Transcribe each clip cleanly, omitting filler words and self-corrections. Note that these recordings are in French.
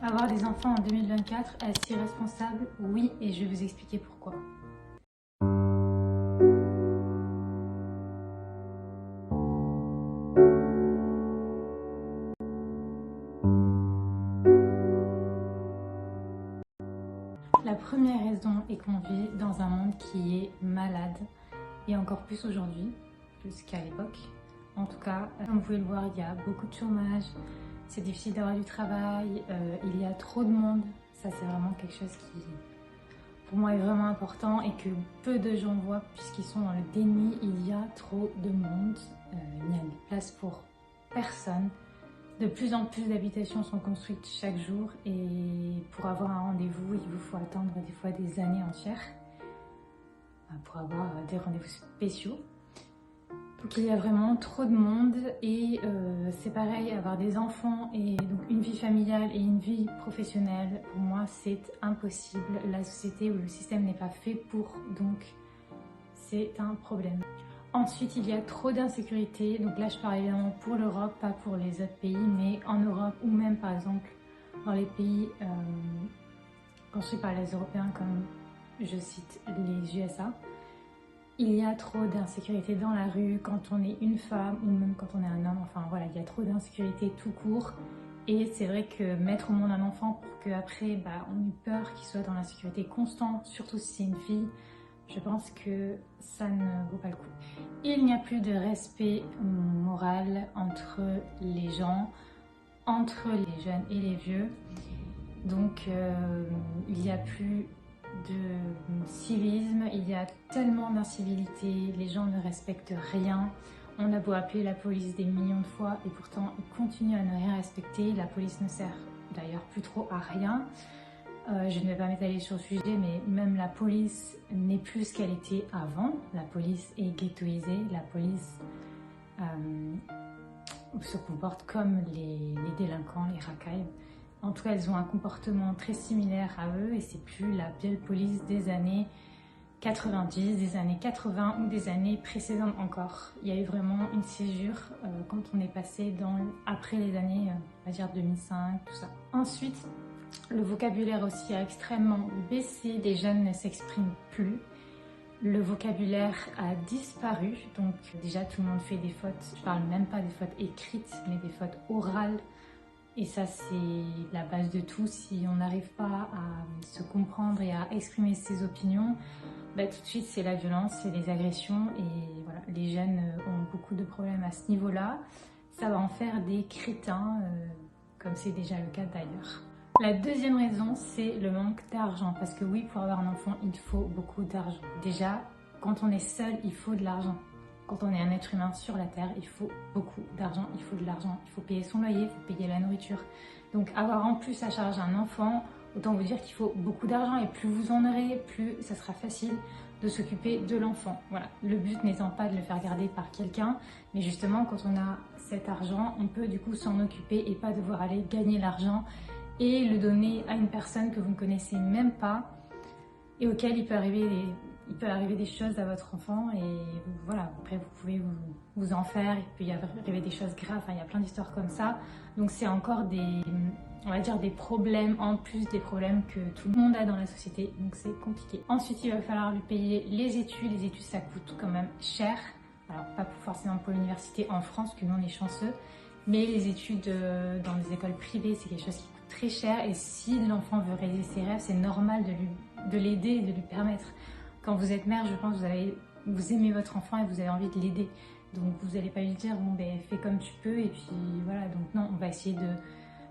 Avoir des enfants en 2024, est-ce irresponsable? Oui, et je vais vous expliquer pourquoi. La première raison est qu'on vit dans un monde qui est malade, et encore plus aujourd'hui, plus qu'à l'époque. En tout cas, comme vous pouvez le voir, il y a beaucoup de chômage, c'est difficile d'avoir du travail, il y a trop de monde. Ça, c'est vraiment quelque chose qui, pour moi, est vraiment important et que peu de gens voient puisqu'ils sont dans le déni. Il y a trop de monde, il n'y a de place pour personne. De plus en plus d'habitations sont construites chaque jour et pour avoir un rendez-vous, il vous faut attendre des fois des années entières pour avoir des rendez-vous spéciaux. Donc il y a vraiment trop de monde et c'est pareil, avoir des enfants et donc une vie familiale et une vie professionnelle, pour moi c'est impossible. La société ou le système n'est pas fait pour, donc c'est un problème. Ensuite, il y a trop d'insécurité. Donc là, je parle évidemment pour l'Europe, pas pour les autres pays, mais en Europe ou même par exemple dans les pays construits par les Européens comme, je cite, les USA. Il y a trop d'insécurité dans la rue quand on est une femme ou même quand on est un homme. Enfin voilà, il y a trop d'insécurité tout court. Et c'est vrai que mettre au monde un enfant pour qu'après, on ait peur qu'il soit dans l'insécurité constante, surtout si c'est une fille, je pense que ça ne vaut pas le coup. Il n'y a plus de respect moral entre les gens, entre les jeunes et les vieux. Donc il n'y a plus de civisme, il y a tellement d'incivilité, les gens ne respectent rien. On a beau appeler la police des millions de fois et pourtant ils continuent à ne rien respecter. La police ne sert d'ailleurs plus trop à rien. Je ne vais pas m'étaler sur le sujet, mais même la police n'est plus ce qu'elle était avant. La police est ghettoisée, la police se comporte comme les délinquants, les racailles. En tout cas, elles ont un comportement très similaire à eux et c'est plus la belle police des années 90, des années 80 ou des années précédentes encore. Il y a eu vraiment une césure quand on est passé après les années, on va dire 2005, tout ça. Ensuite, le vocabulaire aussi a extrêmement baissé, les jeunes ne s'expriment plus. Le vocabulaire a disparu, donc déjà tout le monde fait des fautes. Je parle même pas des fautes écrites, mais des fautes orales. Et ça, c'est la base de tout. Si on n'arrive pas à se comprendre et à exprimer ses opinions, tout de suite, c'est la violence, c'est les agressions. Et voilà, les jeunes ont beaucoup de problèmes à ce niveau-là. Ça va en faire des crétins, comme c'est déjà le cas d'ailleurs. La deuxième raison, c'est le manque d'argent. Parce que oui, pour avoir un enfant, il faut beaucoup d'argent. Déjà, quand on est seul, il faut de l'argent. Quand on est un être humain sur la terre, il faut beaucoup d'argent, il faut de l'argent, il faut payer son loyer, il faut payer la nourriture. Donc avoir en plus à charge un enfant, autant vous dire qu'il faut beaucoup d'argent et plus vous en aurez, plus ça sera facile de s'occuper de l'enfant. Voilà, le but n'étant pas de le faire garder par quelqu'un, mais justement quand on a cet argent, on peut du coup s'en occuper et pas devoir aller gagner l'argent et le donner à une personne que vous ne connaissez même pas et auquel il peut arriver des choses à votre enfant et voilà, après vous pouvez vous en faire, il peut y arriver des choses graves, enfin, il y a plein d'histoires comme ça. Donc c'est encore on va dire des problèmes en plus des problèmes que tout le monde a dans la société, donc c'est compliqué. Ensuite, il va falloir lui payer les études ça coûte quand même cher. Alors pas forcément pour l'université en France, que nous on est chanceux, mais les études dans les écoles privées, c'est quelque chose qui coûte très cher et si l'enfant veut réaliser ses rêves, c'est normal de l'aider et de lui permettre. Quand vous êtes mère, je pense que vous aimez votre enfant et vous avez envie de l'aider. Donc vous n'allez pas lui dire, bon fais comme tu peux et puis voilà. Donc non, on va essayer de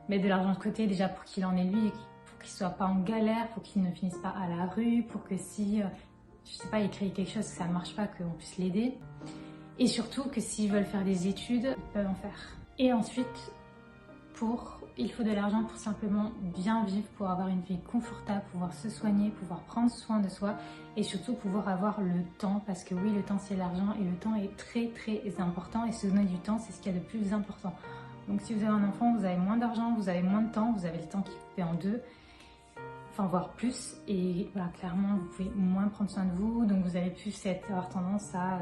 mettre de l'argent de côté déjà pour qu'il en ait lui et pour qu'il soit pas en galère, pour qu'il ne finisse pas à la rue, pour que si, je sais pas, il crée quelque chose que ça ne marche pas, qu'on puisse l'aider. Et surtout que s'ils veulent faire des études, ils peuvent en faire. Et ensuite, il faut de l'argent pour simplement bien vivre, pour avoir une vie confortable, pouvoir se soigner, pouvoir prendre soin de soi et surtout pouvoir avoir le temps parce que oui, le temps c'est l'argent et le temps est très très important et se donner du temps c'est ce qu'il y a de plus important. Donc si vous avez un enfant, vous avez moins d'argent, vous avez moins de temps, vous avez le temps qui est coupé en deux, enfin voire plus et voilà, clairement vous pouvez moins prendre soin de vous donc vous avez plus avoir tendance à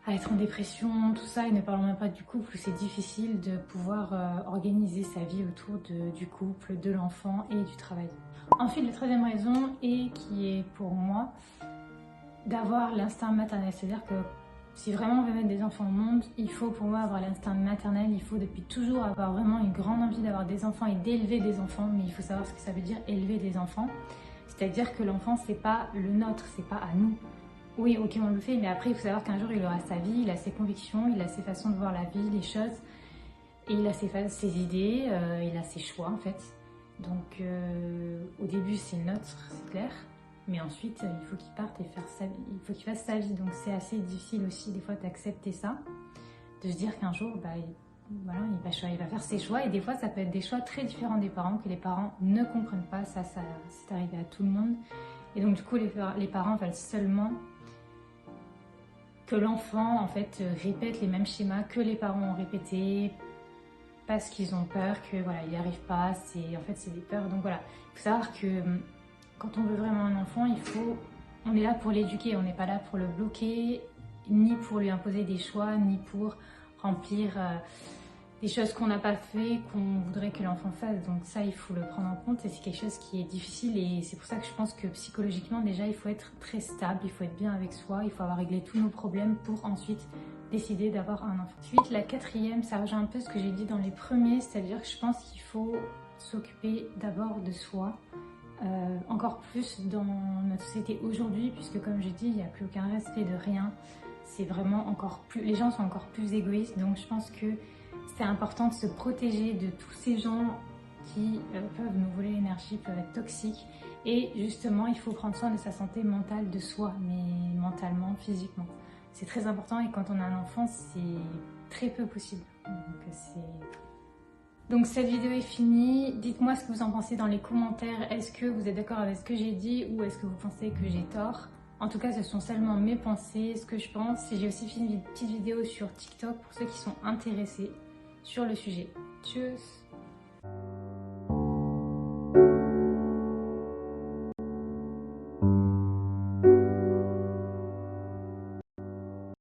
à être en dépression, tout ça, et ne parlons même pas du couple où c'est difficile de pouvoir organiser sa vie autour du couple, de l'enfant et du travail. Ensuite, la troisième raison, et qui est pour moi, d'avoir l'instinct maternel. C'est-à-dire que si vraiment on veut mettre des enfants au monde, il faut pour moi avoir l'instinct maternel, il faut depuis toujours avoir vraiment une grande envie d'avoir des enfants et d'élever des enfants, mais il faut savoir ce que ça veut dire élever des enfants. C'est-à-dire que l'enfant, c'est pas le nôtre, c'est pas à nous. Oui, ok, on le fait, mais après, il faut savoir qu'un jour, il aura sa vie, il a ses convictions, il a ses façons de voir la vie, les choses, et il a ses idées, il a ses choix, en fait. Donc, au début, c'est neutre, c'est clair, mais ensuite, il faut qu'il parte et faire sa vie, il faut qu'il fasse sa vie. Donc, c'est assez difficile aussi, des fois, d'accepter ça, de se dire qu'un jour, bah, voilà, il va faire ses choix, et des fois, ça peut être des choix très différents des parents, que les parents ne comprennent pas, ça c'est arrivé à tout le monde. Et donc, du coup, les parents veulent seulement que l'enfant en fait répète les mêmes schémas que les parents ont répétés parce qu'ils ont peur que voilà, il n'y arrive pas, en fait c'est des peurs. Donc voilà, il faut savoir que quand on veut vraiment un enfant, on est là pour l'éduquer, on n'est pas là pour le bloquer, ni pour lui imposer des choix, ni pour remplir des choses qu'on n'a pas fait, qu'on voudrait que l'enfant fasse. Donc ça, il faut le prendre en compte, et c'est quelque chose qui est difficile, et c'est pour ça que je pense que psychologiquement, déjà, il faut être très stable, il faut être bien avec soi, il faut avoir réglé tous nos problèmes pour ensuite décider d'avoir un enfant. Ensuite, la quatrième, ça rejoint un peu ce que j'ai dit dans les premiers, c'est-à-dire que je pense qu'il faut s'occuper d'abord de soi, encore plus dans notre société aujourd'hui, puisque comme j'ai dit, il n'y a plus aucun respect de rien. C'est vraiment encore plus, les gens sont encore plus égoïstes, donc je pense que c'est important de se protéger de tous ces gens qui peuvent nous voler l'énergie, peuvent être toxiques. Et justement, il faut prendre soin de sa santé mentale, de soi, mais mentalement, physiquement. C'est très important, et quand on a un enfant, c'est très peu possible. Donc cette vidéo est finie. Dites-moi ce que vous en pensez dans les commentaires. Est-ce que vous êtes d'accord avec ce que j'ai dit, ou est-ce que vous pensez que j'ai tort? En tout cas, ce sont seulement mes pensées, ce que je pense. Et j'ai aussi fait une petite vidéo sur TikTok pour ceux qui sont intéressés sur le sujet. Tchuss!